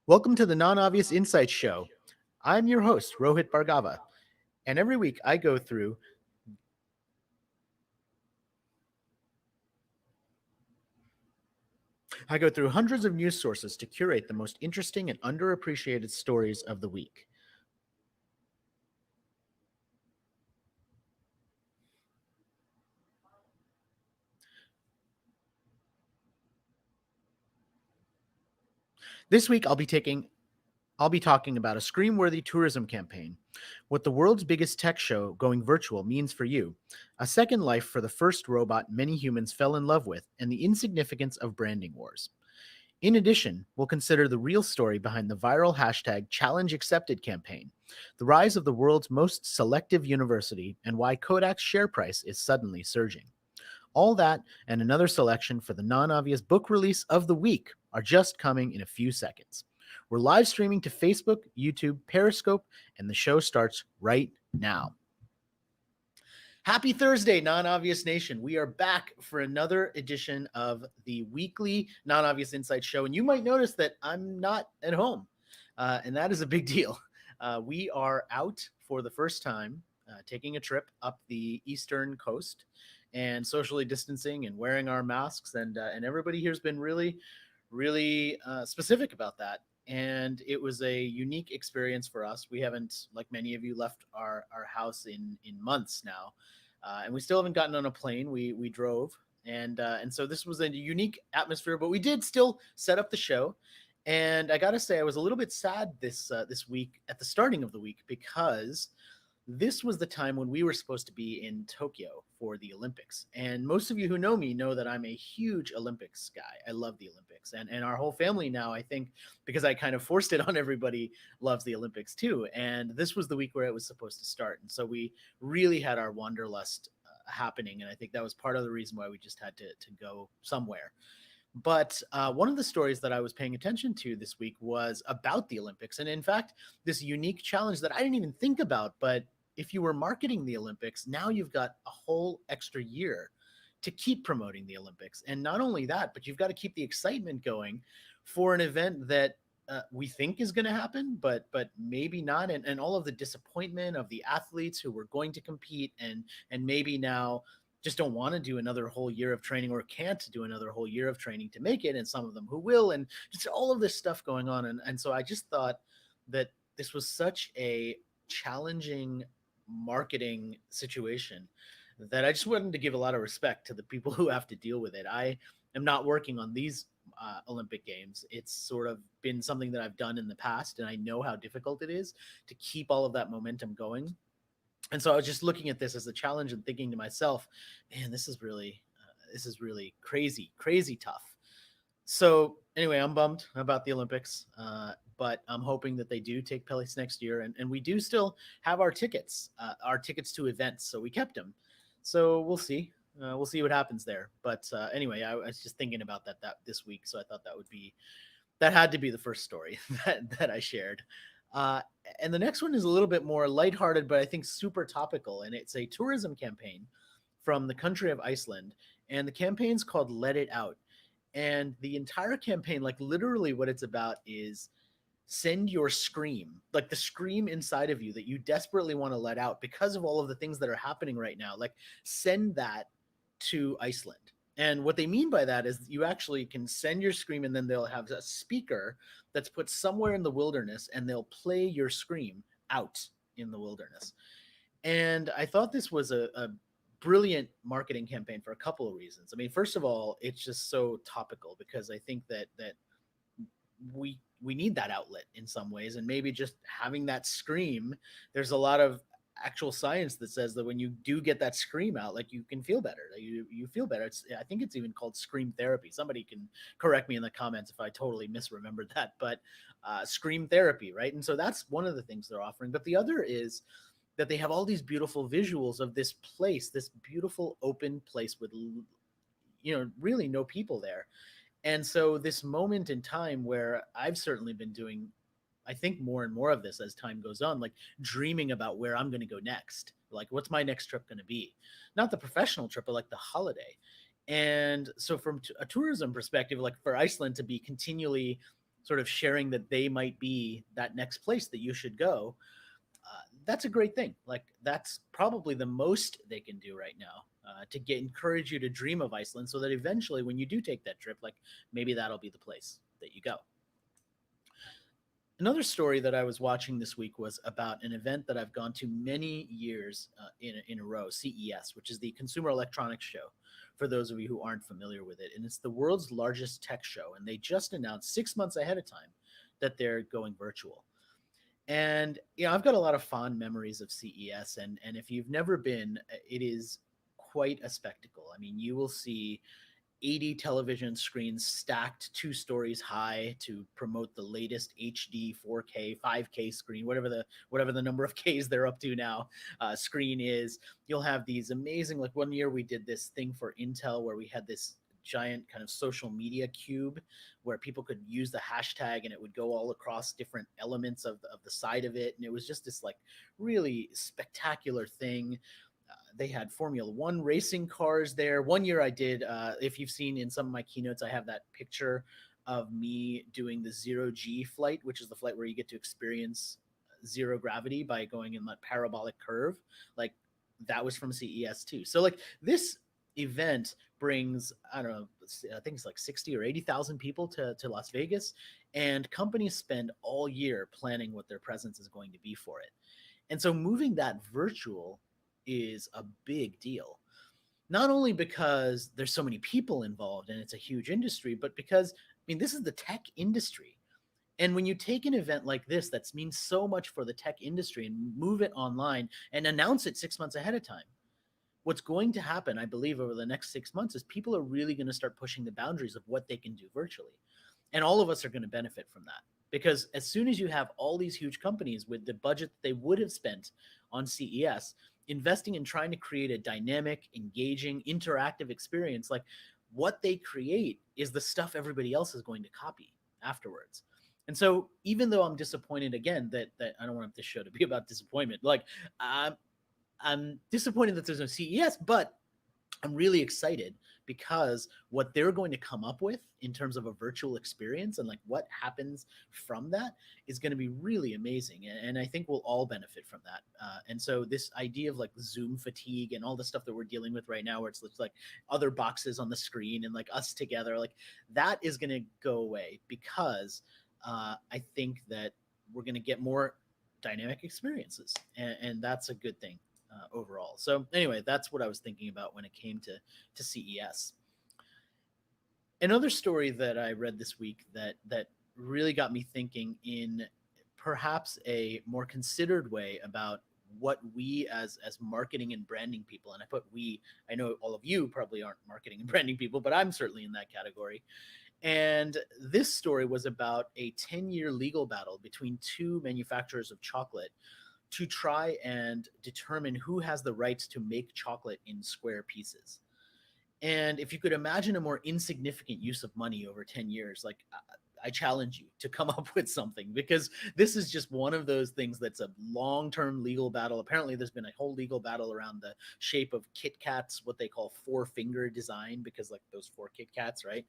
Welcome to the Non-Obvious Insights Show. I'm your host, Rohit Bhargava, and every week I go through hundreds of news sources to curate the most interesting and underappreciated stories of the week. This week I'll be talking about a scream-worthy tourism campaign, what the world's biggest tech show going virtual means for you, a second life for the first robot many humans fell in love with, and the insignificance of branding wars. In addition, we'll consider the real story behind the viral hashtag Challenge Accepted campaign, the rise of the world's most selective university, and why Kodak's share price is suddenly surging. All that and another selection for the non-obvious book release of the week are just coming in a few seconds. We're live streaming to Facebook, YouTube, Periscope, and the show starts right now. Happy Thursday, Non-Obvious Nation. We are back for another edition of the weekly Non-Obvious Insight Show. And you might notice that I'm not at home, and that is a big deal. We are out for the first time, taking a trip up the eastern coast and socially distancing and wearing our masks. And everybody here has been really specific about that. And it was a unique experience for us. We haven't, like many of you, left our house in months now. And we still haven't gotten on a plane. We drove, and so this was a unique atmosphere. But we did still set up the show, and I gotta say I was a little bit sad this week at the starting of the week because this was the time when we were supposed to be in Tokyo for the Olympics. And most of you who know me know that I'm a huge Olympics guy. I love the Olympics. And our whole family now, I think, because I kind of forced it on everybody, loves the Olympics too. And this was the week where it was supposed to start. And so we really had our wanderlust happening. And I think that was part of the reason why we just had to go somewhere. But one of the stories that I was paying attention to this week was about the Olympics. And in fact, this unique challenge that I didn't even think about, but if you were marketing the Olympics, now you've got a whole extra year to keep promoting the Olympics. And not only that, but you've got to keep the excitement going for an event that we think is going to happen, but maybe not. And all of the disappointment of the athletes who were going to compete and maybe now just don't want to do another whole year of training or can't do another whole year of training to make it. And some of them who will, and just all of this stuff going on. And so I just thought that this was such a challenging marketing situation that I just wanted to give a lot of respect to the people who have to deal with it. I am not working on these Olympic Games. It's sort of been something that I've done in the past, and I know how difficult it is to keep all of that momentum going. And so I was just looking at this as a challenge and thinking to myself, man, this is really crazy tough. So anyway, I'm bummed about the Olympics, but I'm hoping that they do take place next year, and we do still have our tickets to events, so we kept them. So we'll see. We'll see what happens there. But anyway, I was just thinking about that this week, so I thought that had to be the first story that I shared. And the next one is a little bit more lighthearted, but I think super topical, and it's a tourism campaign from the country of Iceland, and the campaign's called Let It Out. And the entire campaign, like literally what it's about is send your scream, like the scream inside of you that you desperately want to let out because of all of the things that are happening right now. Like send that to Iceland. And what they mean by that is you actually can send your scream, and then they'll have a speaker that's put somewhere in the wilderness, and they'll play your scream out in the wilderness. And I thought this was a brilliant marketing campaign for a couple of reasons. I mean, first of all, it's just so topical because I think that we need that outlet in some ways, and maybe just having that scream, there's a lot of actual science that says that when you do get that scream out, like you can feel better. You feel better. I think it's even called scream therapy. Somebody can correct me in the comments if I totally misremembered that, but scream therapy, right? And so that's one of the things they're offering. But the other is that they have all these beautiful visuals of this place, this beautiful open place with, really no people there. And so this moment in time where I've certainly been doing, I think, more and more of this as time goes on, like dreaming about where I'm going to go next. Like, what's my next trip going to be? Not the professional trip, but like the holiday. And so from a tourism perspective, like for Iceland to be continually sort of sharing that they might be that next place that you should go, that's a great thing. Like that's probably the most they can do right now to get encourage you to dream of Iceland, so that eventually, when you do take that trip, like maybe that'll be the place that you go. Another story that I was watching this week was about an event that I've gone to many years in a row, CES, which is the Consumer Electronics Show, for those of you who aren't familiar with it. And it's the world's largest tech show. And they just announced 6 months ahead of time that they're going virtual. And I've got a lot of fond memories of CES, and if you've never been, it is quite a spectacle. I mean, you will see 80 television screens stacked 2 stories high to promote the latest HD 4K 5K screen, whatever the number of Ks they're up to now screen is. You'll have these amazing, like one year we did this thing for Intel where we had this giant kind of social media cube where people could use the hashtag and it would go all across different elements of the side of it, and it was just this like really spectacular thing. They had Formula One racing cars there. One year I did, if you've seen in some of my keynotes, I have that picture of me doing the 0G flight, which is the flight where you get to experience zero gravity by going in that parabolic curve. Like that was from CES too. So like this event brings, I don't know, I think it's like 60 or 80,000 people to Las Vegas, and companies spend all year planning what their presence is going to be for it. And so moving that virtual is a big deal. Not only because there's so many people involved and it's a huge industry, but because, I mean, this is the tech industry. And when you take an event like this that means so much for the tech industry and move it online and announce it 6 months ahead of time, what's going to happen, I believe, over the next 6 months is people are really going to start pushing the boundaries of what they can do virtually. And all of us are going to benefit from that. Because as soon as you have all these huge companies with the budget that they would have spent on CES, investing in trying to create a dynamic, engaging, interactive experience, like what they create is the stuff everybody else is going to copy afterwards. And so even though I'm disappointed again that I don't want this show to be about disappointment, like I'm disappointed that there's no CES, but I'm really excited because what they're going to come up with in terms of a virtual experience and like what happens from that is going to be really amazing. And I think we'll all benefit from that. And so this idea of like Zoom fatigue and all the stuff that we're dealing with right now, where it's like other boxes on the screen and like us together, like that is going to go away because I think that we're going to get more dynamic experiences. And that's a good thing. Overall. So anyway, that's what I was thinking about when it came to CES. Another story that I read this week that really got me thinking in perhaps a more considered way about what we as marketing and branding people, and I put we, I know all of you probably aren't marketing and branding people, but I'm certainly in that category. And this story was about a 10-year legal battle between 2 manufacturers of chocolate to try and determine who has the rights to make chocolate in square pieces. And if you could imagine a more insignificant use of money over 10 years, like I challenge you to come up with something, because this is just one of those things that's a long-term legal battle. Apparently there's been a whole legal battle around the shape of Kit Kats, what they call 4-finger design, because like those 4 Kit Kats, right?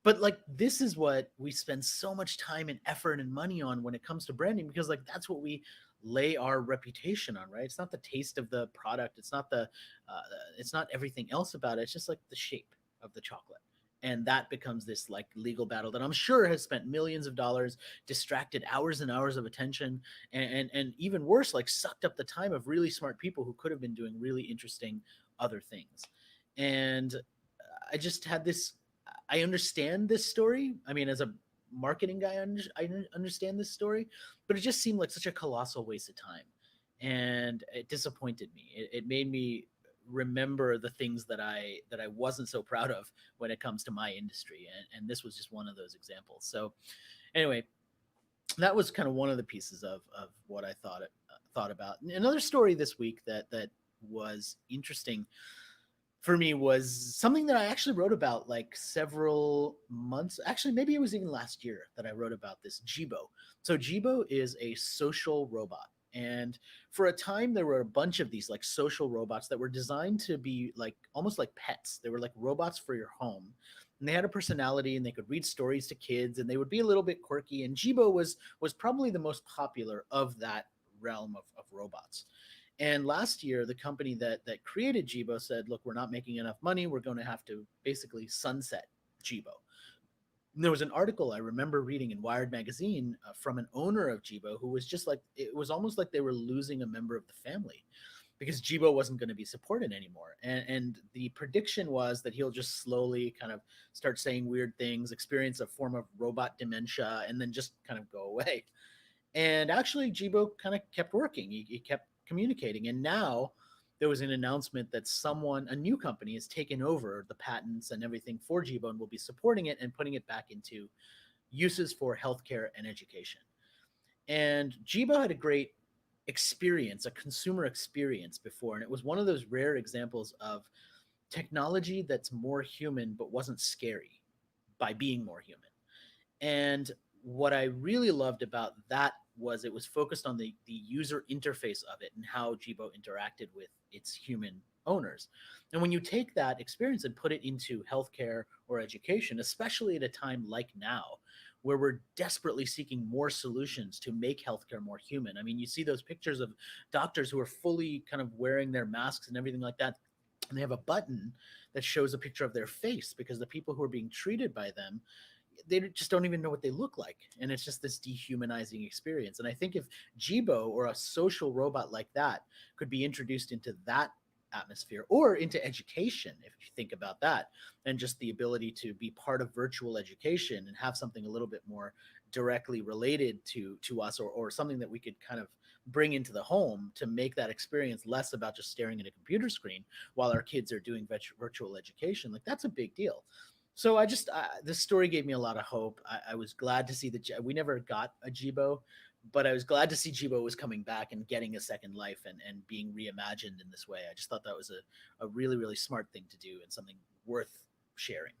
But like this is what we spend so much time and effort and money on when it comes to branding, because like that's what we lay our reputation on, right? It's not the taste of the product, it's not everything else about it, it's just like the shape of the chocolate. And that becomes this like legal battle that I'm sure has spent millions of dollars, distracted hours and hours of attention, and even worse, like sucked up the time of really smart people who could have been doing really interesting other things. And I just had this, I understand this story. I mean, as a marketing guy, I understand this story, but it just seemed like such a colossal waste of time. And it disappointed me. It made me remember the things that I wasn't so proud of when it comes to my industry. And this was just one of those examples. So anyway, that was kind of one of the pieces of what I thought about. Another story this week that was interesting for me was something that I actually wrote about like several months. Actually, maybe it was even last year that I wrote about this, Jibo. So Jibo is a social robot. And for a time, there were a bunch of these like social robots that were designed to be like almost like pets. They were like robots for your home. And they had a personality and they could read stories to kids and they would be a little bit quirky. And Jibo was probably the most popular of that realm of robots. And last year, the company that created Jibo said, "Look, we're not making enough money. We're going to have to basically sunset Jibo." There was an article I remember reading in Wired magazine from an owner of Jibo who was just like, it was almost like they were losing a member of the family because Jibo wasn't going to be supported anymore. And the prediction was that he'll just slowly kind of start saying weird things, experience a form of robot dementia, and then just kind of go away. And actually, Jibo kind of kept working. He kept communicating. And now there was an announcement that a new company, has taken over the patents and everything for Jibo and will be supporting it and putting it back into uses for healthcare and education. And Jibo had a great experience, a consumer experience before. And it was one of those rare examples of technology that's more human but wasn't scary by being more human. And what I really loved about that was it was focused on the user interface of it and how Jibo interacted with its human owners. And when you take that experience and put it into healthcare or education, especially at a time like now, where we're desperately seeking more solutions to make healthcare more human. I mean, you see those pictures of doctors who are fully kind of wearing their masks and everything like that. And they have a button that shows a picture of their face because the people who are being treated by them, they just don't even know what they look like, and it's just this dehumanizing experience. And I think if Jibo or a social robot like that could be introduced into that atmosphere or into education, if you think about that, and just the ability to be part of virtual education and have something a little bit more directly related to us, or something that we could kind of bring into the home to make that experience less about just staring at a computer screen while our kids are doing virtual education, like that's a big deal. So this story gave me a lot of hope. I was glad to see that we never got a Jibo, but I was glad to see Jibo was coming back and getting a second life and being reimagined in this way. I just thought that was a really, really smart thing to do and something worth sharing.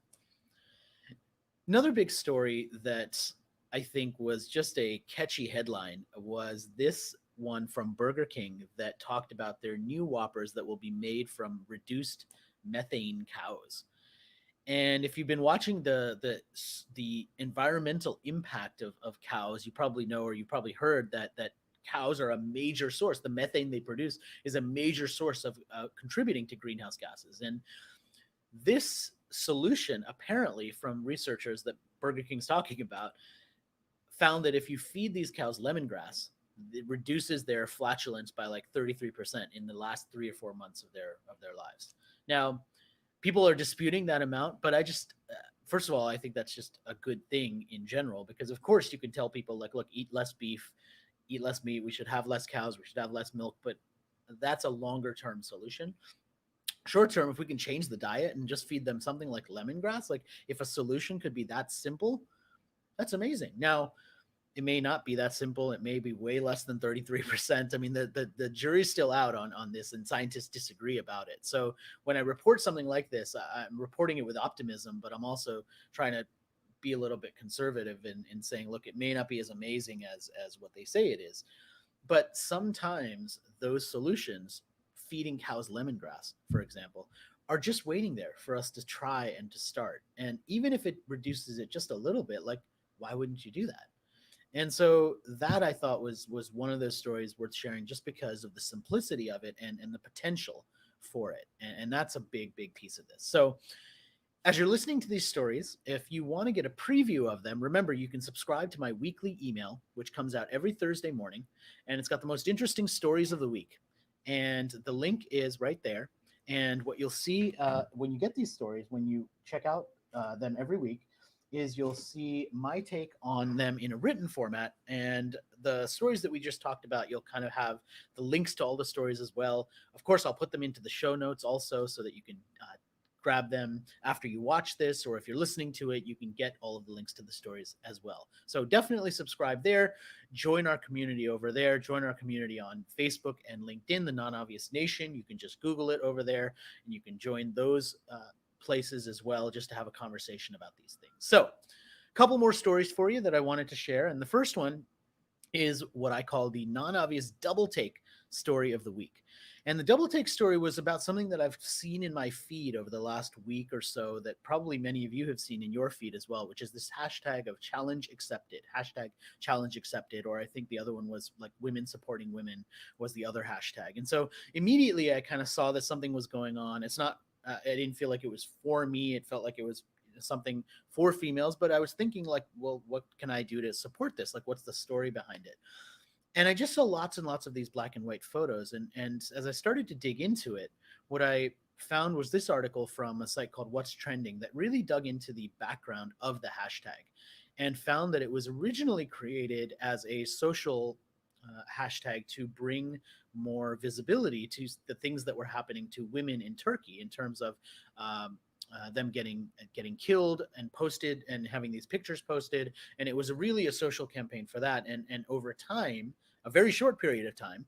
Another big story that I think was just a catchy headline was this one from Burger King that talked about their new Whoppers that will be made from reduced methane cows. And if you've been watching the environmental impact of cows, you probably know, or you probably heard that cows are a major source. The methane they produce is a major source of contributing to greenhouse gases. And this solution, apparently, from researchers that Burger King's talking about, found that if you feed these cows lemongrass, it reduces their flatulence by like 33% in the last 3 or 4 months of their lives. Now, people are disputing that amount, but first of all, I think that's just a good thing in general, because of course you can tell people like, look, eat less beef, eat less meat, we should have less cows, we should have less milk, but that's a longer term solution. Short term, if we can change the diet and just feed them something like lemongrass, like if a solution could be that simple, that's amazing. Now, it may not be that simple. It may be way less than 33%. I mean, the jury's still out on this, and scientists disagree about it. So when I report something like this, I'm reporting it with optimism, but I'm also trying to be a little bit conservative in saying, look, it may not be as amazing as what they say it is. But sometimes those solutions, feeding cows lemongrass, for example, are just waiting there for us to try and to start. And even if it reduces it just a little bit, like, why wouldn't you do that? And so that I thought was one of those stories worth sharing just because of the simplicity of it and the potential for it. And that's a big, big piece of this. So as you're listening to these stories, if you want to get a preview of them, remember you can subscribe to my weekly email, which comes out every Thursday morning, and it's got the most interesting stories of the week. And the link is right there. And what you'll see when you get these stories, when you check out them every week, is you'll see my take on them in a written format. And the stories that we just talked about, you'll kind of have the links to all the stories as well. Of course, I'll put them into the show notes also so that you can grab them after you watch this, or if you're listening to it, you can get all of the links to the stories as well. So definitely subscribe there, join our community over there, join our community on Facebook and LinkedIn, the NonObvious Nation. You can just Google it over there, and you can join those places as well, just to have a conversation about these things. So a couple more stories for you that I wanted to share. And the first one is what I call the non-obvious double take story of the week. And the double take story was about something that I've seen in my feed over the last week or so that probably many of you have seen in your feed as well, which is this hashtag of challenge accepted, hashtag challenge accepted, or I think the other one was like women supporting women was the other hashtag. And so immediately I kind of saw that something was going on. It's not, I didn't feel like it was for me. It felt like it was something for females, but I was thinking like, well, what can I do to support this? Like, what's the story behind it? And I just saw lots and lots of these black and white photos. And as I started to dig into it, what I found was this article from a site called What's Trending that really dug into the background of the hashtag and found that it was originally created as a social hashtag to bring more visibility to the things that were happening to women in Turkey in terms of them getting killed and posted and having these pictures posted. And it was really a social campaign for that. And over time, a very short period of time,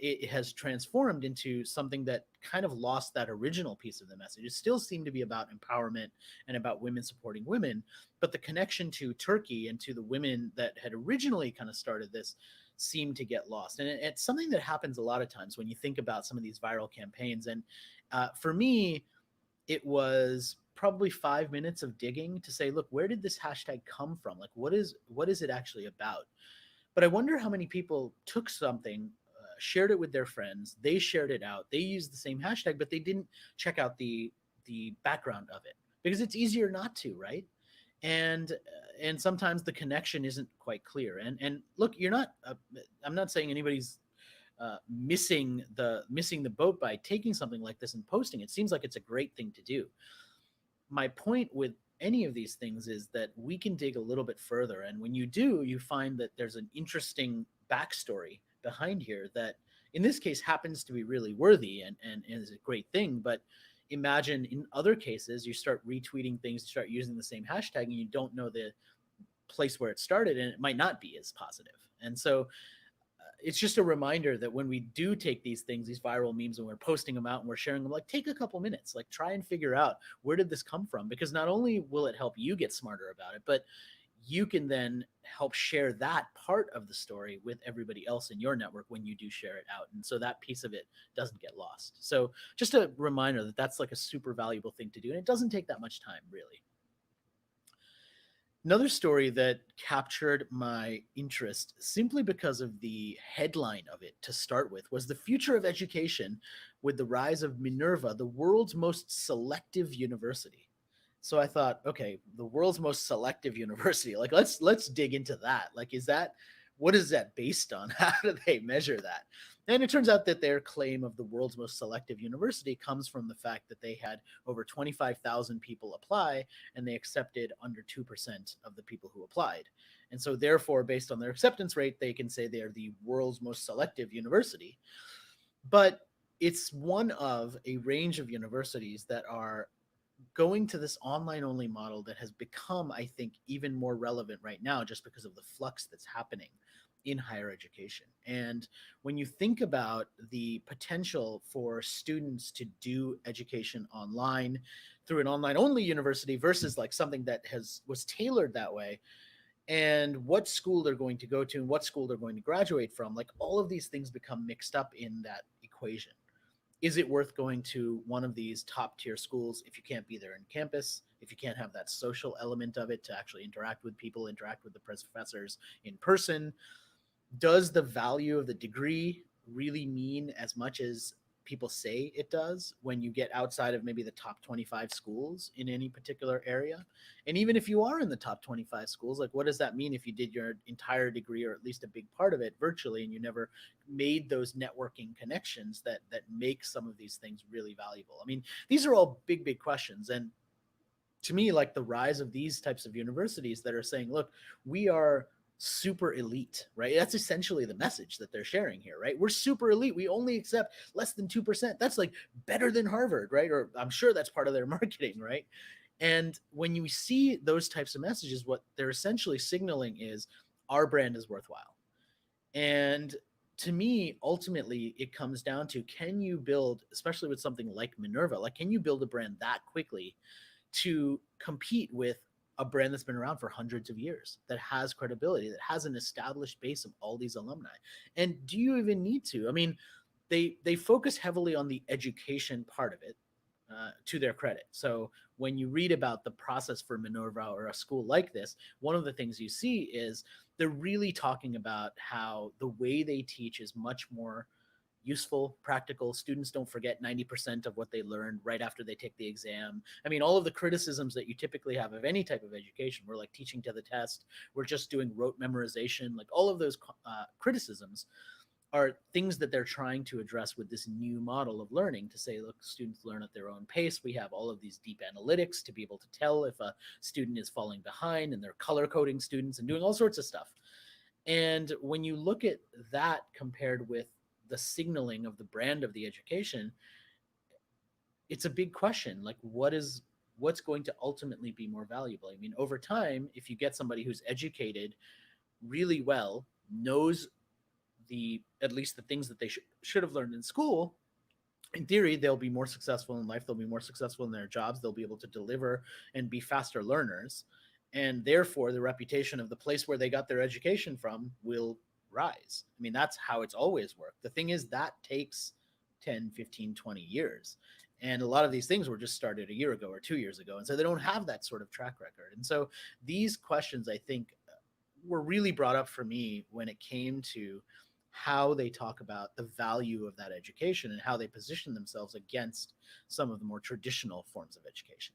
it has transformed into something that kind of lost that original piece of the message. It still seemed to be about empowerment and about women supporting women, but the connection to Turkey and to the women that had originally kind of started this seemed to get lost. And it's something that happens a lot of times when you think about some of these viral campaigns. And for me, it was probably 5 minutes of digging to say, look, where did this hashtag come from? Like, what is it actually about? But I wonder how many people took something, shared it with their friends, they shared it out, they used the same hashtag, but they didn't check out the background of it because it's easier not to, right? And sometimes the connection isn't quite clear. And look, you're not. I'm not saying anybody's missing the boat by taking something like this and posting. It seems like it's a great thing to do. My point with any of these things is that we can dig a little bit further, and when you do, you find that there's an interesting backstory behind here that in this case happens to be really worthy and is a great thing. But imagine in other cases you start retweeting things, you start using the same hashtag, and you don't know the place where it started, and it might not be as positive. And so it's just a reminder that when we do take these things, these viral memes, and we're posting them out and we're sharing them, like take a couple minutes, like try and figure out where did this come from? Because not only will it help you get smarter about it, but you can then help share that part of the story with everybody else in your network when you do share it out. And so that piece of it doesn't get lost. So just a reminder that that's like a super valuable thing to do. And it doesn't take that much time, really. Another story that captured my interest simply because of the headline of it to start with was the future of education with the rise of Minerva, the world's most selective university. So I thought, okay, the world's most selective university. Like let's dig into that. Like is that what is that based on? How do they measure that? And it turns out that their claim of the world's most selective university comes from the fact that they had over 25,000 people apply and they accepted under 2% of the people who applied. And so, therefore, based on their acceptance rate, they can say they are the world's most selective university. But it's one of a range of universities that are going to this online only model that has become, I think, even more relevant right now just because of the flux that's happening in higher education. And when you think about the potential for students to do education online through an online only university versus like something that was tailored that way, and what school they're going to go to and what school they're going to graduate from, like all of these things become mixed up in that equation. Is it worth going to one of these top tier schools if you can't be there in campus, if you can't have that social element of it to actually interact with people, interact with the professors in person? Does the value of the degree really mean as much as people say it does when you get outside of maybe the top 25 schools in any particular area? And even if you are in the top 25 schools, like what does that mean if you did your entire degree or at least a big part of it virtually and you never made those networking connections that make some of these things really valuable? I mean, these are all big questions. And to me, like the rise of these types of universities that are saying, look, we are super elite, right? That's essentially the message that they're sharing here, right? We're super elite. We only accept less than 2%. That's like better than Harvard, right? Or I'm sure that's part of their marketing, right? And when you see those types of messages, what they're essentially signaling is our brand is worthwhile. And to me, ultimately, it comes down to, can you build, especially with something like Minerva, like can you build a brand that quickly to compete with a brand that's been around for hundreds of years, that has credibility, that has an established base of all these alumni. And do you even need to? I mean, they focus heavily on the education part of it, to their credit. So when you read about the process for Minerva or a school like this, one of the things you see is they're really talking about how the way they teach is much more useful, practical. Students don't forget 90% of what they learned right after they take the exam. I mean, all of the criticisms that you typically have of any type of education, we're like teaching to the test, we're just doing rote memorization, like all of those criticisms are things that they're trying to address with this new model of learning, to say, look, students learn at their own pace. We have all of these deep analytics to be able to tell if a student is falling behind, and they're color coding students and doing all sorts of stuff. And when you look at that compared with the signaling of the brand of the education, it's a big question. Like, what's going to ultimately be more valuable? I mean, over time, if you get somebody who's educated really well, knows at least the things that they should have learned in school, in theory, they'll be more successful in life. They'll be more successful in their jobs. They'll be able to deliver and be faster learners. And therefore, the reputation of the place where they got their education from will rise. I mean, that's how it's always worked. The thing is, that takes 10, 15, 20 years. And a lot of these things were just started a year ago or 2 years ago. And so they don't have that sort of track record. And so these questions, I think, were really brought up for me when it came to how they talk about the value of that education and how they position themselves against some of the more traditional forms of education.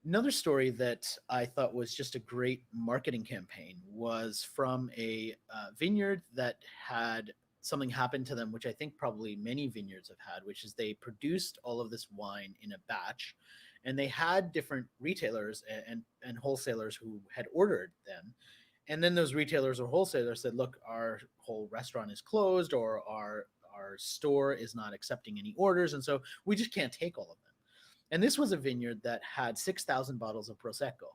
Another story that I thought was just a great marketing campaign was from a vineyard that had something happen to them, which I think probably many vineyards have had, which is they produced all of this wine in a batch, and they had different retailers and wholesalers who had ordered them. And then those retailers or wholesalers said, look, our whole restaurant is closed, or our store is not accepting any orders, and so we just can't take all of them. And this was a vineyard that had 6,000 bottles of Prosecco,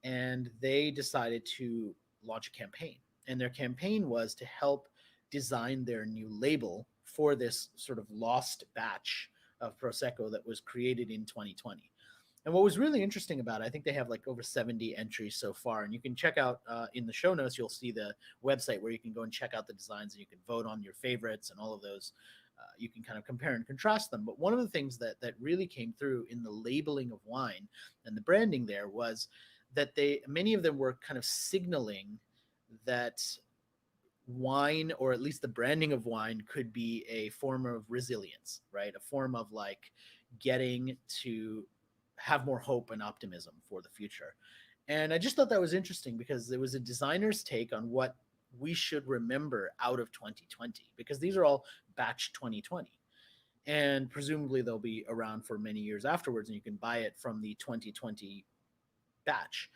and they decided to launch a campaign. And their campaign was to help design their new label for this sort of lost batch of Prosecco that was created in 2020. And what was really interesting about it, I think they have like over 70 entries so far. And you can check out in the show notes, you'll see the website where you can go and check out the designs, and you can vote on your favorites and all of those. You can kind of compare and contrast them. But one of the things that really came through in the labeling of wine and the branding there was that many of them were kind of signaling that wine, or at least the branding of wine, could be a form of resilience, right? A form of like getting to have more hope and optimism for the future. And I just thought that was interesting because it was a designer's take on what we should remember out of 2020, because these are all batch 2020. And presumably they'll be around for many years afterwards, and you can buy it from the 2020 batch.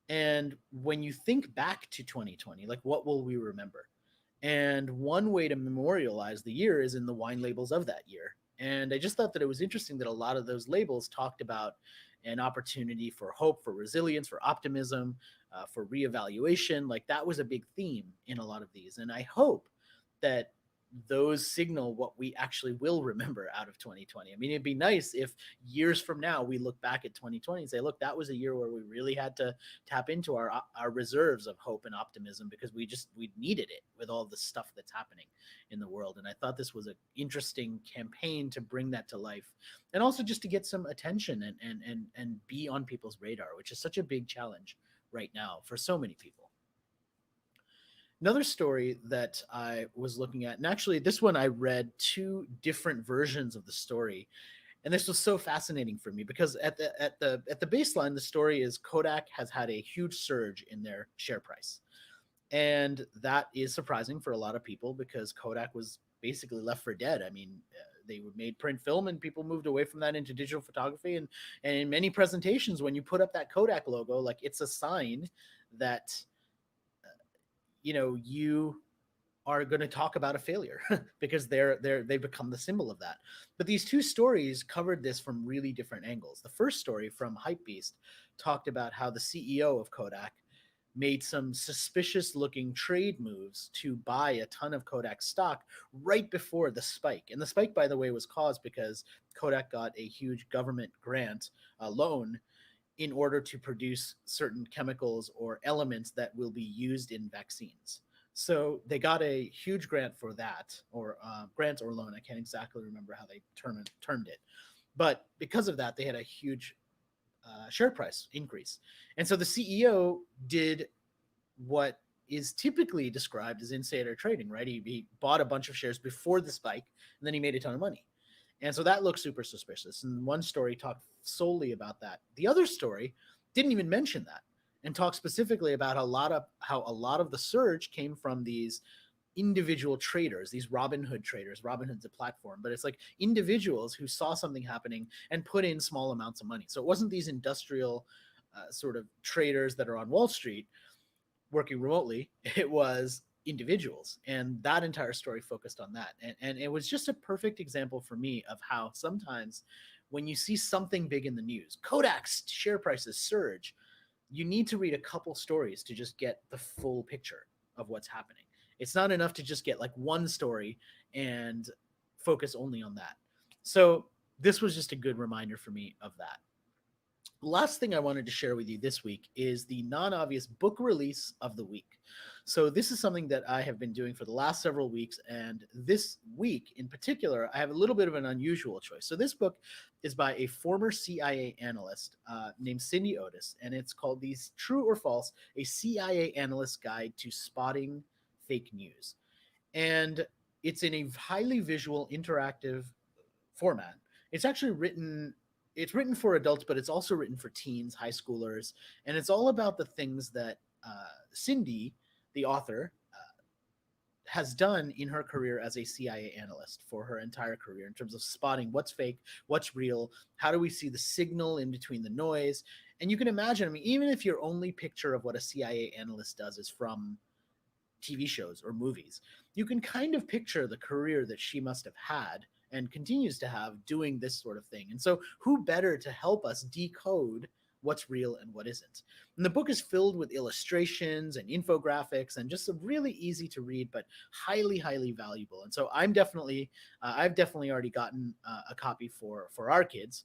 And when you think back to 2020, like, what will we remember? And one way to memorialize the year is in the wine labels of that year. And I just thought that it was interesting that a lot of those labels talked about an opportunity for hope, for resilience, for optimism, for reevaluation. Like, that was a big theme in a lot of these. And I hope that those signal what we actually will remember out of 2020. I mean, it'd be nice if years from now we look back at 2020 and say, look, that was a year where we really had to tap into our reserves of hope and optimism, because we needed it with all the stuff that's happening in the world. And I thought this was an interesting campaign to bring that to life, and also just to get some attention and be on people's radar, which is such a big challenge right now for so many people. Another story that I was looking at, and actually this one I read two different versions of the story, and this was so fascinating for me because at the baseline, the story is Kodak has had a huge surge in their share price, and that is surprising for a lot of people because Kodak was basically left for dead. I mean, they made print film, and people moved away from that into digital photography, and in many presentations, when you put up that Kodak logo, like, it's a sign that you are going to talk about a failure because they've become the symbol of that. But these two stories covered this from really different angles. The first story from Hypebeast talked about how the CEO of Kodak made some suspicious looking trade moves to buy a ton of Kodak stock right before the spike. And the spike, by the way, was caused because Kodak got a huge government grant, a loan, in order to produce certain chemicals or elements that will be used in vaccines. So they got a huge grant for that, or grant or loan. I can't exactly remember how they termed it. But because of that, they had a huge share price increase. And so the CEO did what is typically described as insider trading, right? He bought a bunch of shares before the spike, and then he made a ton of money. And so that looks super suspicious. And one story talked solely about that. The other story didn't even mention that and talked specifically about how a lot of the surge came from these individual traders, these Robinhood traders. Robinhood's a platform, but it's like individuals who saw something happening and put in small amounts of money. So it wasn't these industrial sort of traders that are on Wall Street working remotely. It was individuals, and that entire story focused on that. And it was just a perfect example for me of how sometimes when you see something big in the news, Kodak's share prices surge, you need to read a couple stories to just get the full picture of what's happening. It's not enough to just get like one story and focus only on that. So this was just a good reminder for me of that. Last thing I wanted to share with you this week is the non-obvious book release of the week. So this is something that I have been doing for the last several weeks, and this week in particular, I have a little bit of an unusual choice. So this book is by a former CIA analyst named Cindy Otis, and it's called "These True or False: A CIA Analyst's Guide to Spotting Fake News." And it's in a highly visual, interactive format. It's actually written for adults, but it's also written for teens, high schoolers, and it's all about the things that Cindy, the author, has done in her career as a CIA analyst for her entire career in terms of spotting what's fake, what's real, how do we see the signal in between the noise. And you can imagine, I mean, even if your only picture of what a CIA analyst does is from TV shows or movies, you can kind of picture the career that she must have had and continues to have doing this sort of thing. And so, who better to help us decode what's real and what isn't? And the book is filled with illustrations and infographics and just some really easy to read, but highly, highly valuable. And so, I've definitely already gotten a copy for our kids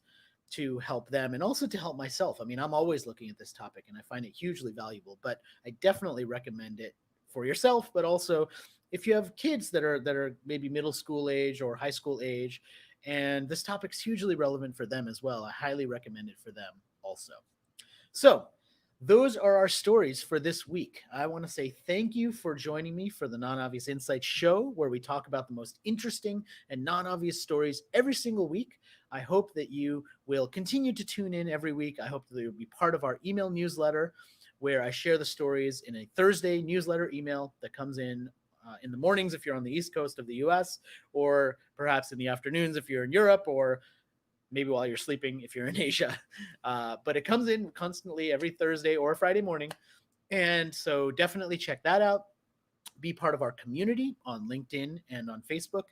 to help them and also to help myself. I mean, I'm always looking at this topic and I find it hugely valuable, but I definitely recommend it for yourself, but also if you have kids that are maybe middle school age or high school age, and this topic's hugely relevant for them as well. I highly recommend it for them also. So those are our stories for this week. I want to say thank you for joining me for the Non-Obvious Insights show, where we talk about the most interesting and non-obvious stories every single week. I hope that you will continue to tune in every week. I hope that you'll be part of our email newsletter, where I share the stories in a Thursday newsletter email that comes in the mornings if you're on the East Coast of the US, or perhaps in the afternoons if you're in Europe, or maybe while you're sleeping if you're in Asia. But it comes in constantly every Thursday or Friday morning. And so definitely check that out. Be part of our community on LinkedIn and on Facebook.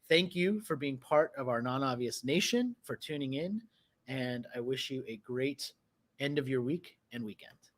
Thank you for being part of our Non-Obvious Nation, for tuning in. And I wish you a great end of your week and weekend.